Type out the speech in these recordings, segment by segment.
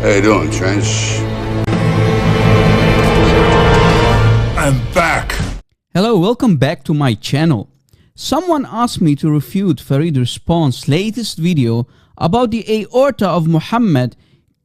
How you doing, Trench? I'm back! Hello, welcome back to my channel. Someone asked me to refute Farid Response's latest video about the aorta of Muhammad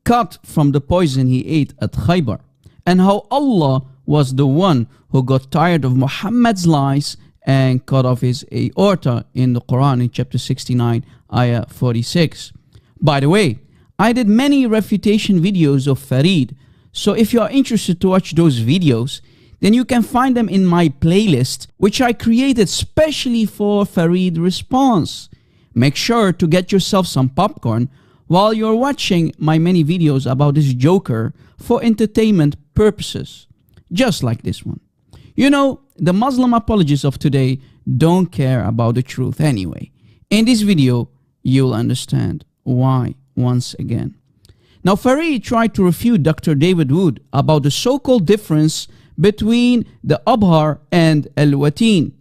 cut from the poison he ate at Khaybar, and how Allah was the one who got tired of Muhammad's lies and cut off his aorta in the Quran in chapter 69, ayah 46. By the way, I did many refutation videos of Farid, so if you are interested to watch those videos, then you can find them in my playlist, which I created specially for Farid Response. Make sure to get yourself some popcorn while you're watching my many videos about this joker for entertainment purposes, just like this one. You know, the Muslim apologists of today don't care about the truth anyway. In this video, you'll understand why once again. Now, Farid tried to refute Dr. David Wood about the so-called difference between the Abhar and Al-Watin.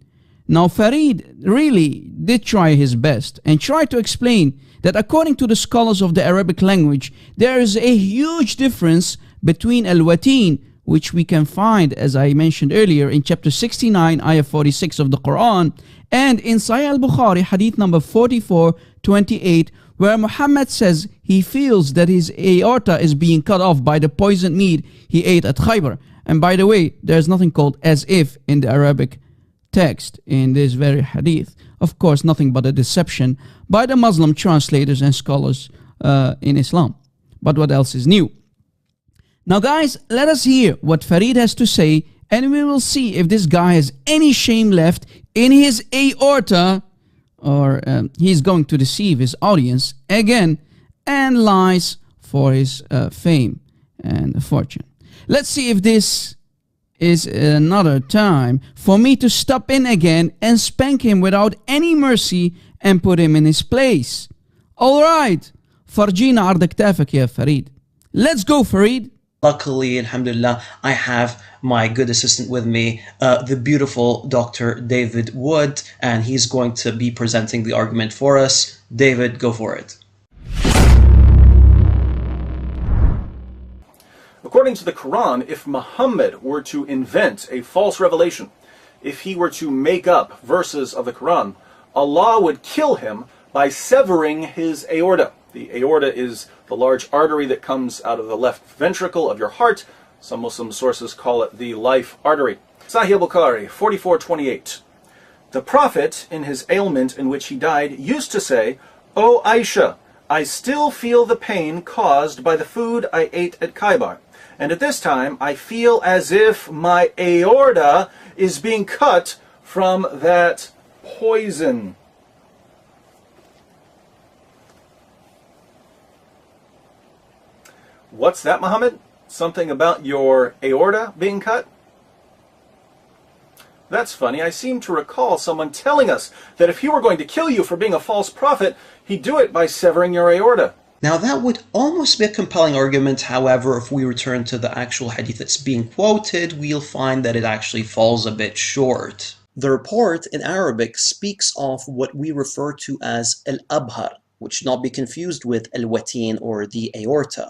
Now, Farid really did try his best and tried to explain that according to the scholars of the Arabic language, there is a huge difference between Al-Watin, which we can find, as I mentioned earlier, in chapter 69, ayah 46 of the Quran, and in Sahih al-Bukhari, hadith number 4428, where Muhammad says he feels that his aorta is being cut off by the poisoned meat he ate at Khaybar. And by the way, there's nothing called as if in the Arabic text in this very hadith. Of course, nothing but a deception by the Muslim translators and scholars in Islam. But what else is new? Now guys, let us hear what Farid has to say, and we will see if this guy has any shame left in his aorta, or he's going to deceive his audience again and lies for his fame and fortune. Let's see if this is another time for me to step in again and spank him without any mercy and put him in his place. Alright, فرجينا عرض كتافك يا فريد. Let's go, Farid. Luckily, alhamdulillah, I have my good assistant with me, the beautiful Dr. David Wood, and he's going to be presenting the argument for us. David, go for it. According to the Quran, if Muhammad were to invent a false revelation, if he were to make up verses of the Quran, Allah would kill him by severing his aorta. The aorta is the large artery that comes out of the left ventricle of your heart. Some Muslim sources call it the life artery. Sahih al-Bukhari, 4428. The Prophet, in his ailment in which he died, used to say, "O Aisha, I still feel the pain caused by the food I ate at Khaybar. And at this time, I feel as if my aorta is being cut from that poison." What's that, Muhammad? Something about your aorta being cut? That's funny. I seem to recall someone telling us that if he were going to kill you for being a false prophet, he'd do it by severing your aorta. Now that would almost be a compelling argument. However, if we return to the actual hadith that's being quoted, we'll find that it actually falls a bit short. The report in Arabic speaks of what we refer to as al-Abhar, which should not be confused with al-Watin or the aorta.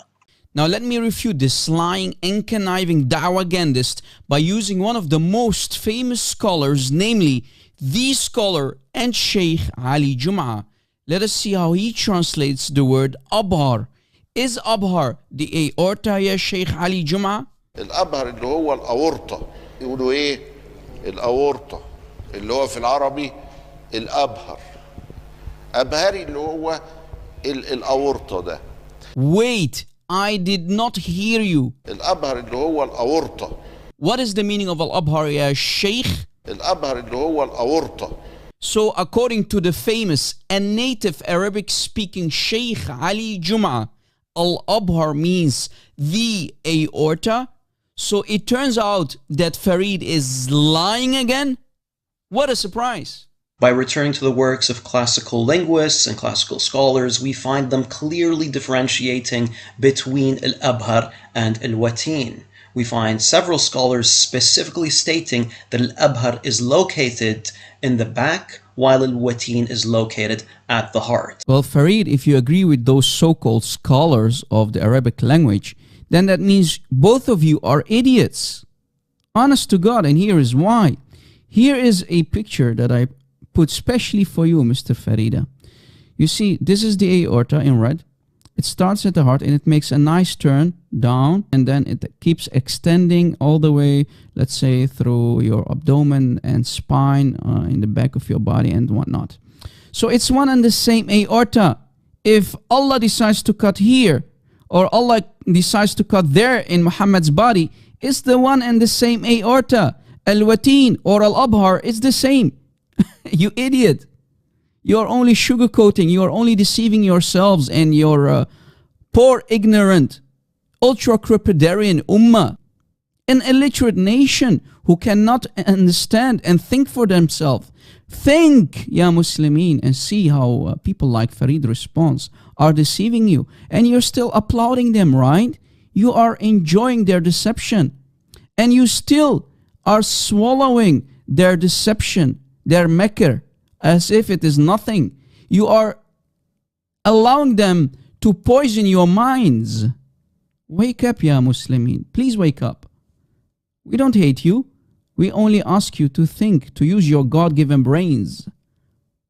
Now let me refute this lying and conniving dawah-gandist by using one of the most famous scholars, namely the scholar and Sheikh Ali Jum'ah. Let us see how he translates the word Abhar. Is Abhar the aorta, ya Sheikh Ali Jum'ah? الأبهر اللي هو الأورطة، يقولوا إيه؟ الأورطة اللي هو في العربي الأبهر. أبهري اللي هو الأورطة ده. Wait, I did not hear you. الأبهر اللي هو الأورطة. What is the meaning of al-Abhar, ya Sheikh? الأبهر اللي هو الأورطة. So according to the famous and native Arabic-speaking Sheikh Ali Jum'ah, al-Abhar means the aorta. So it turns out that Farid is lying again? What a surprise. By returning to the works of classical linguists and classical scholars, we find them clearly differentiating between al-Abhar and al-Watin. We find several scholars specifically stating that al-Abhar is located in the back, while al-watin is located at the heart. Well, Farid, if you agree with those so-called scholars of the Arabic language, then that means both of you are idiots. Honest to God, and here is why. Here is a picture that I put specially for you, Mr. Farida. You see, this is the aorta in red. It starts at the heart and it makes a nice turn down, and then it keeps extending all the way, let's say, through your abdomen and spine in the back of your body and whatnot. So it's one and the same aorta. If Allah decides to cut here, or Allah decides to cut there in Muhammad's body, it's the one and the same aorta. Al-watin or al-abhar is the same. You idiot. You're only sugarcoating, you're only deceiving yourselves and your poor, ignorant, ultra-crepidarian ummah. An illiterate nation who cannot understand and think for themselves. Think, ya Muslimin, and see how people like Farid Response are deceiving you. And you're still applauding them, right? You are enjoying their deception. And you still are swallowing their deception, their makr, as if it is nothing. You are allowing them to poison your minds. Wake up, ya Muslimin. Please wake up. We don't hate you. We only ask you to think, to use your God-given brains.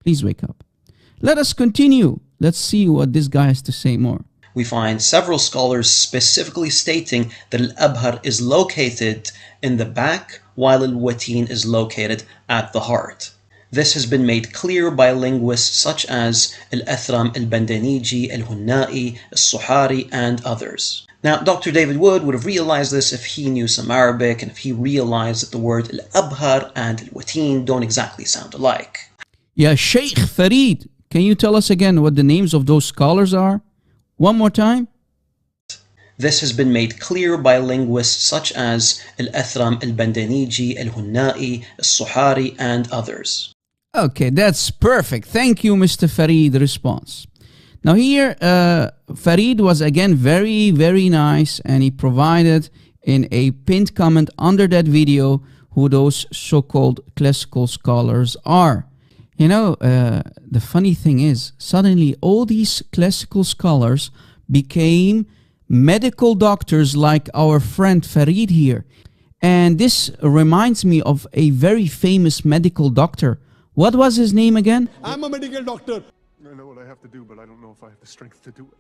Please wake up. Let us continue. Let's see what this guy has to say more. We find several scholars specifically stating that al-abhar is located in the back, while al-watin is located at the heart. This has been made clear by linguists such as al-Athram, al-Bandaniji, al-Hunnai, al-Suhari, and others. Now, Dr. David Wood would have realized this if he knew some Arabic and if he realized that the word al-abhar and al-watin don't exactly sound alike. Yeah, Sheikh Farid, can you tell us again what the names of those scholars are? One more time. This has been made clear by linguists such as al-Athram, al-Bandaniji, al-Hunnai, al-Suhari, and others. Okay, that's perfect. Thank you, Mr. Farid Response. Now here, Farid was again very, very nice, and he provided in a pinned comment under that video who those so-called classical scholars are. You know, the funny thing is, suddenly all these classical scholars became medical doctors like our friend Farid here. And this reminds me of a very famous medical doctor. What was his name again? I'm a medical doctor. I know what I have to do, but I don't know if I have the strength to do it.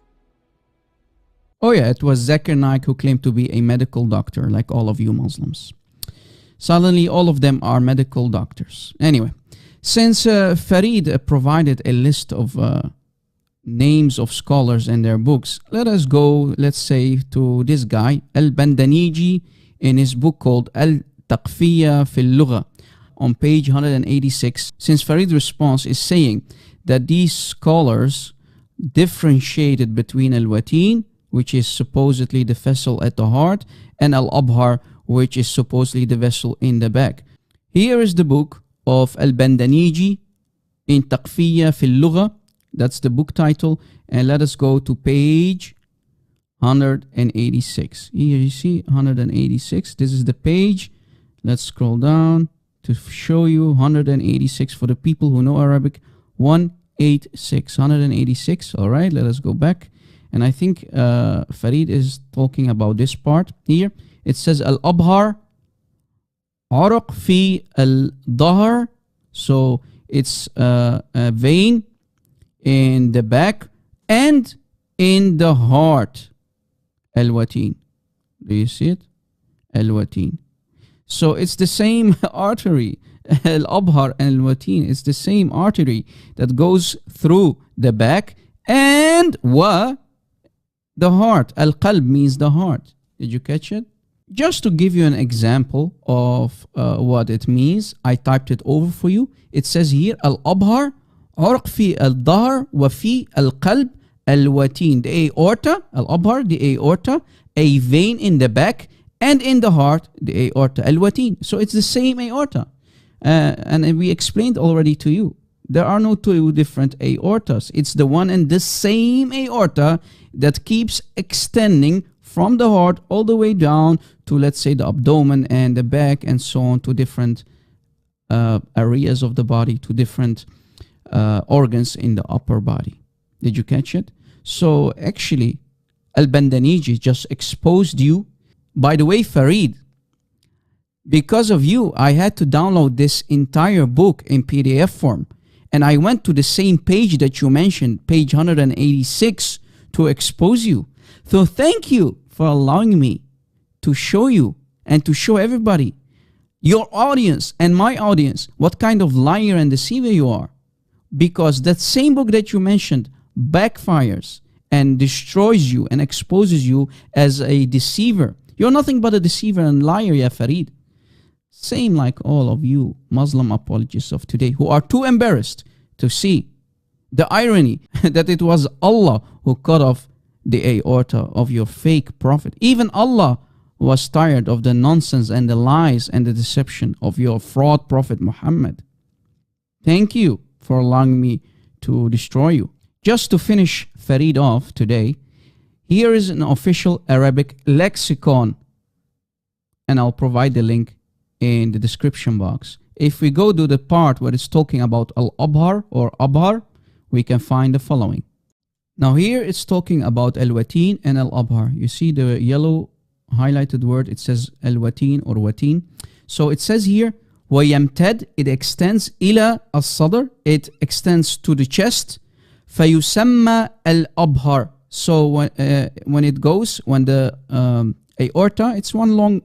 Oh yeah, it was Zakir Naik who claimed to be a medical doctor, like all of you Muslims. Suddenly all of them are medical doctors. Anyway, since Farid provided a list of names of scholars and their books, let us go, let's say, to this guy, Al-Bandaniji, in his book called Al-Taqfiyya fil Lugha, on page 186, since Farid's response is saying that these scholars differentiated between al-watin, which is supposedly the vessel at the heart, and al-abhar, which is supposedly the vessel in the back. Here is the book of Al-Bandaniji in Taqfiyya fil Lugha. That's the book title. And let us go to page 186. Here you see 186. This is the page. Let's scroll down to show you 186 for the people who know Arabic. 186. All right, let us go back. And I think Farid is talking about this part here. It says Al-Abhar Araq fi al-Dahr. So it's a vein in the back and in the heart. Al-Watin. Do you see it? Al-Watin. So it's the same artery. Al-Abhar and Al-Watin. It's the same artery that goes through the back and the heart. Al-Qalb means the heart. Did you catch it? Just to give you an example of what it means, I typed it over for you. It says here, Al-Abhar, Arq fi al-Dahr wa fi al-Qalb al-Watin. The aorta, Al-Abhar, the aorta, a vein in the back, and in the heart, the aorta, al-Watin. So it's the same aorta. And we explained already to you, there are no two different aortas. It's the one and the same aorta that keeps extending from the heart all the way down to, let's say, the abdomen and the back and so on to different areas of the body, to different organs in the upper body. Did you catch it? So actually, Al-Bandaniji just exposed you. By the way, Farid, because of you, I had to download this entire book in PDF form. And I went to the same page that you mentioned, page 186, to expose you. So thank you for allowing me to show you and to show everybody, your audience and my audience, what kind of liar and deceiver you are. Because that same book that you mentioned backfires and destroys you and exposes you as a deceiver. You're nothing but a deceiver and liar, ya Farid. Same like all of you Muslim apologists of today who are too embarrassed to see the irony that it was Allah who cut off the aorta of your fake prophet. Even Allah was tired of the nonsense and the lies and the deception of your fraud prophet Muhammad. Thank you for allowing me to destroy you. Just to finish Farid off today, here is an official Arabic lexicon, and I'll provide the link in the description box. If we go to the part where it's talking about Al-Abhar or Abhar, we can find the following. Now here it's talking about Al-Watin and Al-Abhar. You see the yellow highlighted word, it says Al-Watin or Watin. So it says here, وَيَمْتَدْ, it extends, إِلَى الصَّدْر, it extends to the chest, فَيُسَمَّى الْأَبْهَرِ. So when it goes, when the aorta, it's one long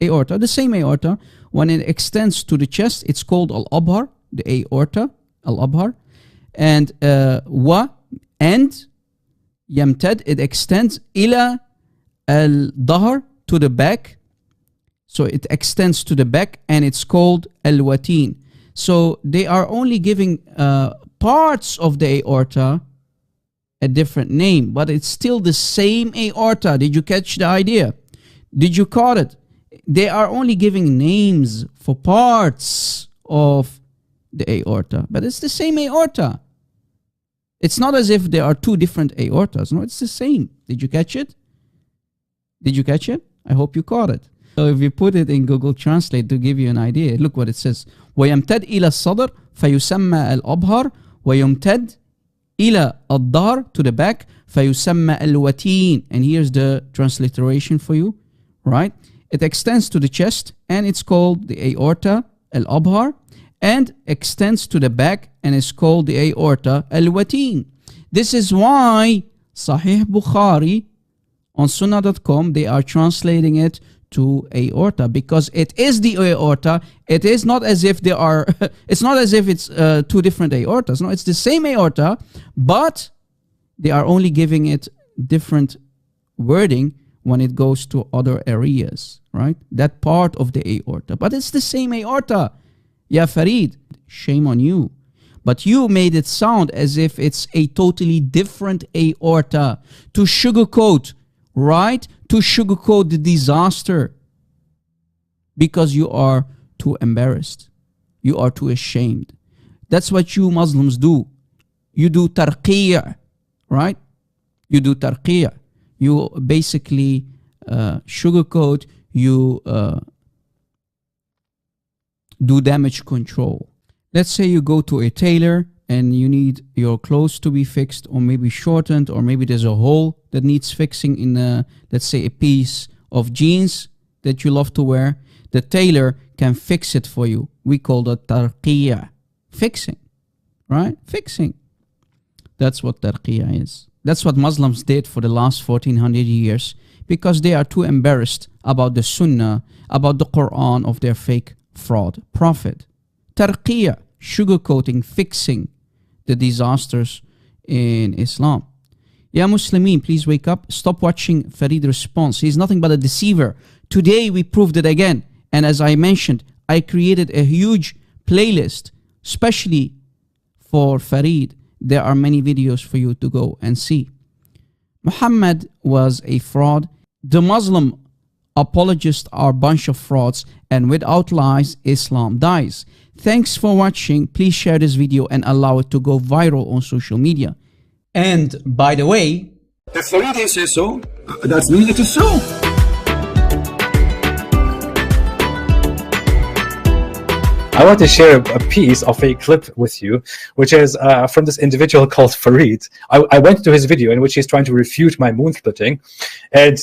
aorta, the same aorta, when it extends to the chest, it's called Al-Abhar, the aorta, Al-Abhar. And and يمتد, it extends إلى الظهر, to the back. So it extends to the back and it's called Al-Watin. So they are only giving parts of the aorta a different name, but it's still the same aorta. Did you catch the idea? Did you caught it? They are only giving names for parts of the aorta, but it's the same aorta. It's not as if there are two different aortas. No, it's the same. Did you catch it? Did you catch it? I hope you caught it. So if you put it in Google Translate to give you an idea, look what it says. وَيَمْتَدْ إِلَى الصَّدْرِ فَيُسَمَّى الْأَبْهَرِ وَيُمْتَدْ إِلَى الظَّهْرِ, to the back, فَيُسَمَّى الْوَتِينَ. And here's the transliteration for you, right? It extends to the chest and it's called the aorta, Al-Abhar, and extends to the back and is called the aorta, Al-Watin. This is why Sahih Bukhari on Sunnah.com, they are translating it to aorta, because it is the aorta. It is not as if there are, it's not as if it's two different aortas. No, it's the same aorta, but they are only giving it different wording when it goes to other areas, right? That part of the aorta. But it's the same aorta. Ya Farid, shame on you. But you made it sound as if it's a totally different aorta to sugarcoat, right? To sugarcoat the disaster. Because you are too embarrassed. You are too ashamed. That's what you Muslims do. You do tarqiyah, right? You do tarqiyah. You basically sugarcoat, you do damage control. Let's say you go to a tailor and you need your clothes to be fixed or maybe shortened, or maybe there's a hole that needs fixing in let's say a piece of jeans that you love to wear. The tailor can fix it for you. We call that tarqiyah. Fixing, right? Fixing. That's what tarqiyah is. That's what Muslims did for the last 1400 years, because they are too embarrassed about the Sunnah, about the Quran of their fake fraud prophet. Tarqiyah, sugarcoating, fixing the disasters in Islam. Ya Muslimin, please wake up. Stop watching Farid Response. He's nothing but a deceiver. Today we proved it again. And as I mentioned, I created a huge playlist, especially for Farid. There are many videos for you to go and see. Muhammad was a fraud. The Muslim apologists are a bunch of frauds, and without lies, Islam dies. Thanks for watching. Please share this video and allow it to go viral on social media. And by the way, if Farid says so, that means it is so. I want to share a piece of a clip with you, which is from this individual called Farid. I went to his video in which he's trying to refute my moon splitting, and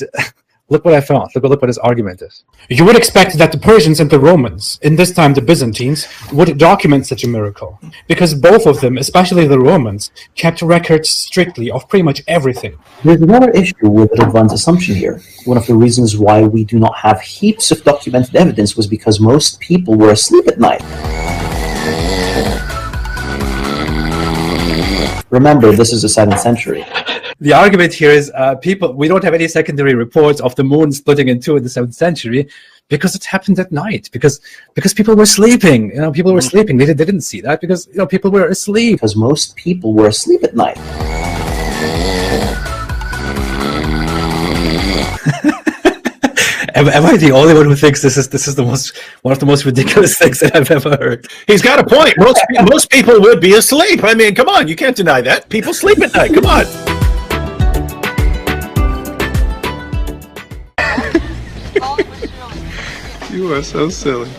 look what I found. Look what his argument is. You would expect that the Persians and the Romans, in this time the Byzantines, would document such a miracle, because both of them, especially the Romans, kept records strictly of pretty much everything. There's another issue with Radwan's assumption here. One of the reasons why we do not have heaps of documented evidence was because most people were asleep at night. Remember, this is the 7th century. The argument here is we don't have any secondary reports of the moon splitting in two in the 7th century because it happened at night, because people were sleeping. People were sleeping. They didn't see that because people were asleep. Because most people were asleep at night. Am I the only one who thinks this is one of the most ridiculous things that I've ever heard? He's got a point. Most people would be asleep. I mean, come on, you can't deny that. People sleep at night. Come on. You are so silly.